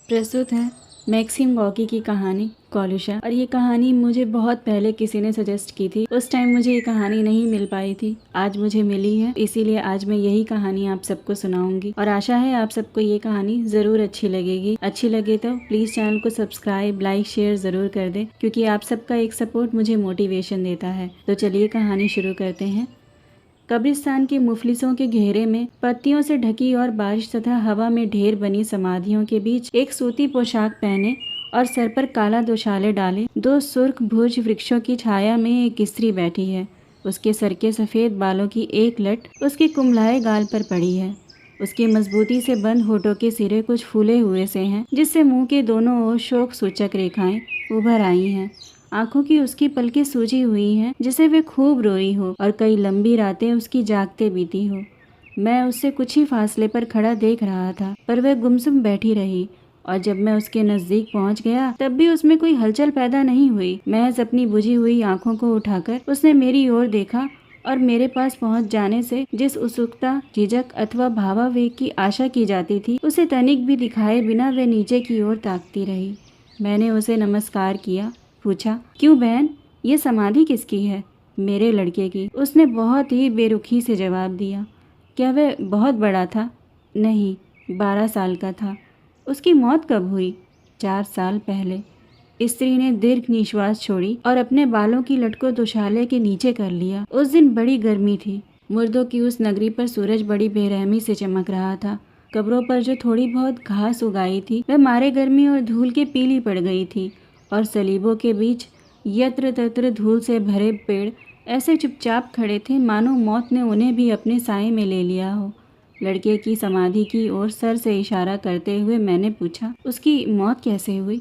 प्रस्तुत है maxim Gorky की कहानी कॉलुशा। और ये कहानी मुझे बहुत पहले किसी ने सजेस्ट की थी। उस टाइम मुझे ये कहानी नहीं मिल पाई थी, आज मुझे मिली है, इसीलिए आज मैं यही कहानी आप सबको सुनाऊंगी। और आशा है आप सबको ये कहानी ज़रूर अच्छी लगेगी। अच्छी लगे तो प्लीज़ चैनल को सब्सक्राइब, लाइक, शेयर ज़रूर कर दें, क्योंकि आप सबका एक सपोर्ट मुझे मोटिवेशन देता है। तो चलिए कहानी शुरू करते हैं। कब्रिस्तान के मुफलिसों के घेरे में पत्तियों से ढकी और बारिश तथा हवा में ढेर बनी समाधियों के बीच एक सूती पोशाक पहने और सर पर काला दोशाले डाले दो सुर्ख भुज वृक्षों की छाया में एक स्त्री बैठी है। उसके सर के सफ़ेद बालों की एक लट उसके कुम्हलाए गाल पर पड़ी है। उसके मजबूती से बंद होठों के सिरे कुछ फूले हुए से हैं, जिससे मुंह के दोनों ओर शोक सूचक रेखाएं उभर आई हैं। आंखों की उसकी पलकें सूजी हुई हैं, जिसे वे खूब रोई हो और कई लंबी रातें उसकी जागते बीती हो। मैं उससे कुछ ही फासले पर खड़ा देख रहा था, पर वह गुमसुम बैठी रही, और जब मैं उसके नजदीक पहुंच गया तब भी उसमें कोई हलचल पैदा नहीं हुई। महज अपनी बुझी हुई आंखों को उठाकर उसने मेरी ओर देखा और मेरे पास पहुंच जाने से जिस उत्सुकता, झिझक अथवा भावावेग की आशा की जाती थी, उसे तनिक भी दिखाए बिना वह नीचे की ओर ताकती रही। मैंने उसे नमस्कार किया, पूछा, क्यों बहन, ये समाधि किसकी है? मेरे लड़के की, उसने बहुत ही बेरुखी से जवाब दिया। क्या वह बहुत बड़ा था? नहीं, 12 साल का था। उसकी मौत कब हुई? 4 साल पहले। स्त्री ने दीर्घ निश्वास छोड़ी और अपने बालों की लट को दोशाले के नीचे कर लिया। उस दिन बड़ी गर्मी थी। मुर्दों की उस नगरी पर सूरज बड़ी बेरहमी से चमक रहा था। कब्रों पर जो थोड़ी बहुत घास उगाई थी वह मारे गर्मी और धूल के पीली पड़ गई थी, और सलीबों के बीच यत्र तत्र धूल से भरे पेड़ ऐसे चुपचाप खड़े थे मानो मौत ने उन्हें भी अपने साए में ले लिया हो। लड़के की समाधि की ओर सर से इशारा करते हुए मैंने पूछा, उसकी मौत कैसे हुई?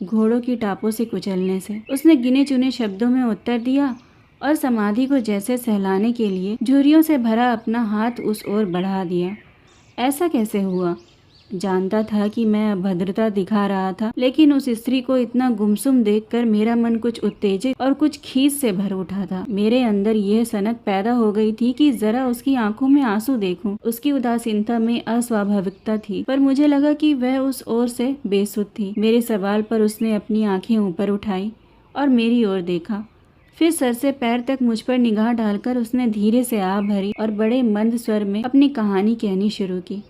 घोड़ों की टापों से कुचलने से, उसने गिने चुने शब्दों में उत्तर दिया, और समाधि को जैसे सहलाने के लिए झुर्रियों से भरा अपना हाथ उस ओर बढ़ा दिया। ऐसा कैसे हुआ? जानता था कि मैं अभद्रता दिखा रहा था, लेकिन उस स्त्री को इतना गुमसुम देखकर मेरा मन कुछ उत्तेजित और कुछ खीस से भर उठा था। मेरे अंदर यह सनक पैदा हो गई थी कि जरा उसकी आंखों में आंसू देखूं। उसकी उदासीनता में अस्वाभाविकता थी, पर मुझे लगा कि वह उस ओर से बेसुध थी। मेरे सवाल पर उसने अपनी आंखें ऊपर उठाई और मेरी ओर देखा। फिर सर से पैर तक मुझ पर निगाह डालकर उसने धीरे से आह भरी और बड़े मंद स्वर में अपनी कहानी कहनी शुरू की।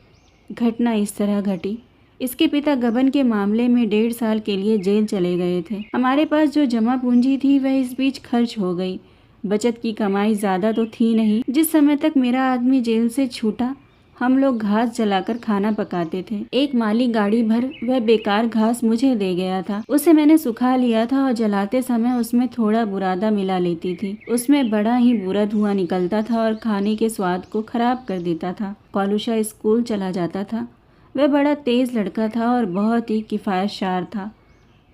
घटना इस तरह घटी। इसके पिता गबन के मामले में 1.5 साल के लिए जेल चले गए थे। हमारे पास जो जमा पूंजी थी वह इस बीच खर्च हो गई। बचत की कमाई ज्यादा तो थी नहीं। जिस समय तक मेरा आदमी जेल से छूटा, हम लोग घास जलाकर खाना पकाते थे। एक माली गाड़ी भर वह बेकार घास मुझे दे गया था। उसे मैंने सुखा लिया था और जलाते समय उसमें थोड़ा बुरादा मिला लेती थी। उसमें बड़ा ही बुरा धुआं निकलता था और खाने के स्वाद को खराब कर देता था। कॉलुशा स्कूल चला जाता था। वह बड़ा तेज लड़का था और बहुत ही किफायतशार था।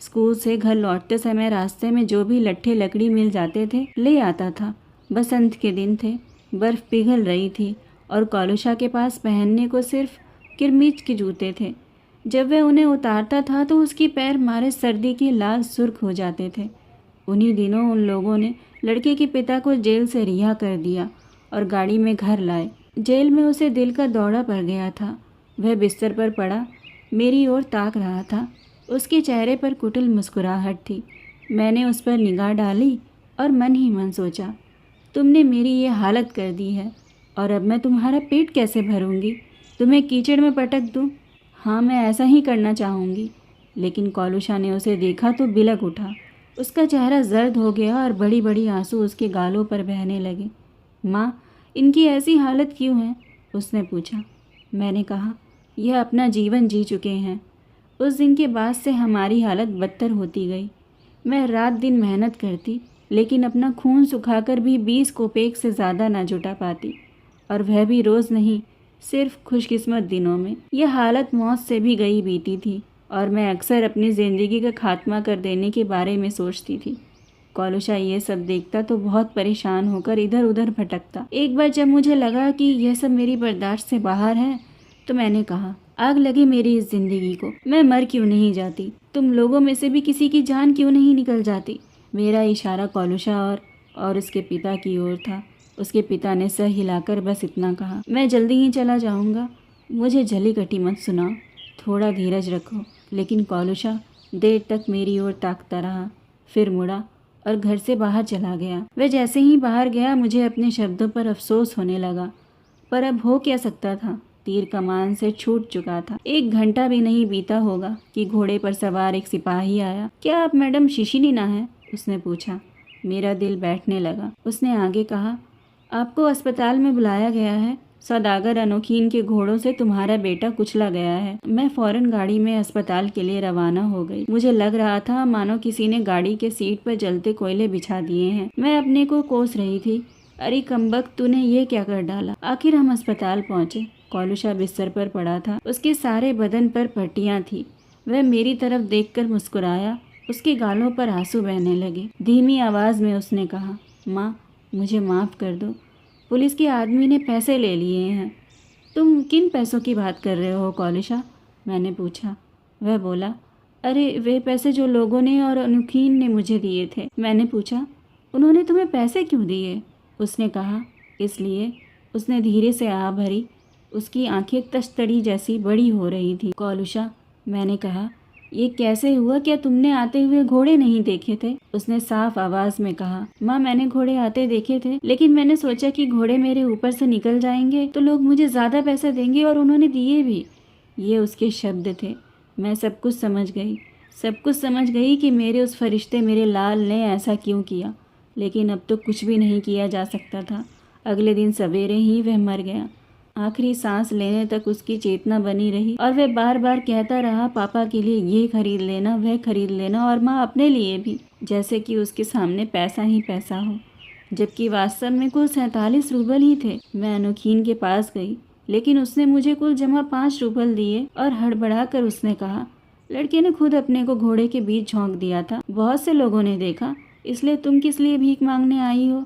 स्कूल से घर लौटते समय रास्ते में जो भी लट्ठे लकड़ी मिल जाते थे ले आता था। बसंत के दिन थे, बर्फ पिघल रही थी और कॉलुशा के पास पहनने को सिर्फ किरमिच के जूते थे। जब वह उन्हें उतारता था तो उसके पैर मारे सर्दी के लाल सुर्ख हो जाते थे। उन्हीं दिनों उन लोगों ने लड़के के पिता को जेल से रिहा कर दिया और गाड़ी में घर लाए। जेल में उसे दिल का दौरा पड़ गया था। वह बिस्तर पर पड़ा मेरी ओर ताक रहा था। उसके चेहरे पर कुटिल मुस्कुराहट थी। मैंने उस पर निगाह डाली और मन ही मन सोचा, तुमने मेरी ये हालत कर दी है, और अब मैं तुम्हारा पेट कैसे भरूंगी? तुम्हें कीचड़ में पटक दूं? हाँ, मैं ऐसा ही करना चाहूँगी। लेकिन कॉलुशा ने उसे देखा तो बिलक उठा। उसका चेहरा जर्द हो गया और बड़ी बड़ी आंसू उसके गालों पर बहने लगे। माँ, इनकी ऐसी हालत क्यों है? उसने पूछा। मैंने कहा, यह अपना जीवन जी चुके हैं। उस दिन के बाद से हमारी हालत बदतर होती गई। मैं रात दिन मेहनत करती, लेकिन अपना खून सुखाकर भी 20 कोपेक से ज़्यादा ना जुटा पाती, और वह भी रोज़ नहीं, सिर्फ खुशकिस्मत दिनों में। यह हालत मौत से भी गई बीती थी, और मैं अक्सर अपनी ज़िंदगी का खात्मा कर देने के बारे में सोचती थी। कॉलुशा ये सब देखता तो बहुत परेशान होकर इधर उधर भटकता। एक बार जब मुझे लगा कि यह सब मेरी बर्दाश्त से बाहर है, तो मैंने कहा, आग लगे मेरी इस जिंदगी को, मैं मर क्यों नहीं जाती? तुम लोगों में से भी किसी की जान क्यों नहीं निकल जाती? मेरा इशारा कॉलुशा और उसके पिता की ओर था। उसके पिता ने सर हिलाकर बस इतना कहा, मैं जल्दी ही चला जाऊंगा, मुझे जली कटी मत सुनाओ, थोड़ा धीरज रखो। लेकिन कौलुषा देर तक मेरी ओर ताकता रहा, फिर मुड़ा और घर से बाहर चला गया। वह जैसे ही बाहर गया मुझे अपने शब्दों पर अफसोस होने लगा, पर अब हो क्या सकता था। तीर कमान से छूट चुका था। 1 घंटा भी नहीं बीता होगा कि घोड़े पर सवार एक सिपाही आया। क्या आप मैडम शिशिनीना हैं? उसने पूछा। मेरा दिल बैठने लगा। उसने आगे कहा, आपको अस्पताल में बुलाया गया है। सौदागर अनोखीन के घोड़ों से तुम्हारा बेटा कुचला गया है। मैं फौरन गाड़ी में अस्पताल के लिए रवाना हो गई। मुझे लग रहा था मानो किसी ने गाड़ी के सीट पर जलते कोयले बिछा दिए हैं। मैं अपने को कोस रही थी। अरे कमबख्त, तूने ये क्या कर डाला। आखिर हम अस्पताल पहुंचे। कौलुषा बिस्तर पर पड़ा था। उसके सारे बदन पर पट्टियां थी। वह मेरी तरफ देखकर मुस्कुराया। उसके गालों पर आंसू बहने लगे। धीमी आवाज में उसने कहा, माँ, मुझे माफ़ कर दो। पुलिस के आदमी ने पैसे ले लिए हैं। तुम किन पैसों की बात कर रहे हो कौलुषा? मैंने पूछा। वह बोला, अरे वे पैसे जो लोगों ने और अनोखीन ने मुझे दिए थे। मैंने पूछा, उन्होंने तुम्हें पैसे क्यों दिए? उसने कहा, इसलिए। उसने धीरे से आह भरी। उसकी आंखें तश्तड़ी जैसी बड़ी हो रही थी। कौलुषा, मैंने कहा, ये कैसे हुआ? क्या तुमने आते हुए घोड़े नहीं देखे थे? उसने साफ आवाज में कहा, माँ, मैंने घोड़े आते देखे थे, लेकिन मैंने सोचा कि घोड़े मेरे ऊपर से निकल जाएंगे तो लोग मुझे ज्यादा पैसे देंगे, और उन्होंने दिए भी। ये उसके शब्द थे। मैं सब कुछ समझ गई कि मेरे उस फरिश्ते मेरे लाल ने ऐसा क्यों किया। लेकिन अब तो कुछ भी नहीं किया जा सकता था। अगले दिन सवेरे ही वह मर गया। आखिरी सांस लेने तक उसकी चेतना बनी रही और वह बार बार कहता रहा, पापा के लिए ये खरीद लेना, वह खरीद लेना, और माँ अपने लिए भी, जैसे कि उसके सामने पैसा ही पैसा हो, जबकि वास्तव में कुल 47 रूबल ही थे। मैं अनोखीन के पास गई, लेकिन उसने मुझे कुल जमा 5 रूबल दिए और हड़बड़ा कर उसने कहा, लड़के ने खुद अपने को घोड़े के बीच झोंक दिया था। बहुत से लोगों ने देखा, इसलिए तुम किस लिए भीख मांगने आई हो?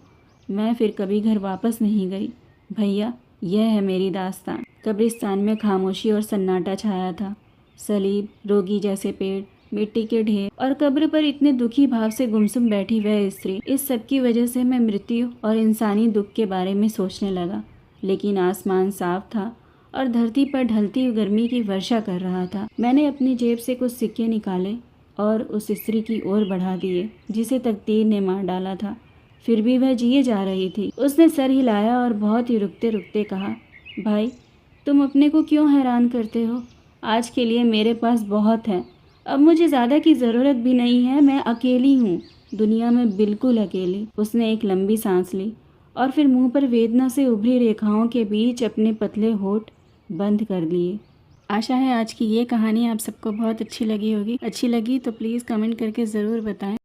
मैं फिर कभी घर वापस नहीं गई। भैया, यह है मेरी दास्तान। कब्रिस्तान में खामोशी और सन्नाटा छाया था। सलीब, रोगी जैसे पेड़, मिट्टी के ढेर और कब्र पर इतने दुखी भाव से गुमसुम बैठी वह स्त्री, इस सब की वजह से मैं मृत्यु और इंसानी दुख के बारे में सोचने लगा। लेकिन आसमान साफ था और धरती पर ढलती हुई गर्मी की वर्षा कर रहा था। मैंने अपनी जेब से कुछ सिक्के निकाले और उस स्त्री की ओर बढ़ा दिए जिसे तकदीर ने मार डाला था। फिर भी वह जिए जा रही थी। उसने सर हिलाया और बहुत ही रुकते रुकते कहा, भाई, तुम अपने को क्यों हैरान करते हो? आज के लिए मेरे पास बहुत है। अब मुझे ज़्यादा की ज़रूरत भी नहीं है। मैं अकेली हूँ, दुनिया में बिल्कुल अकेली। उसने एक लंबी सांस ली और फिर मुंह पर वेदना से उभरी रेखाओं के बीच अपने पतले होठ बंद कर लिए। आशा है आज की ये कहानी आप सबको बहुत अच्छी लगी होगी। अच्छी लगी तो प्लीज़ कमेंट करके ज़रूर बताएं।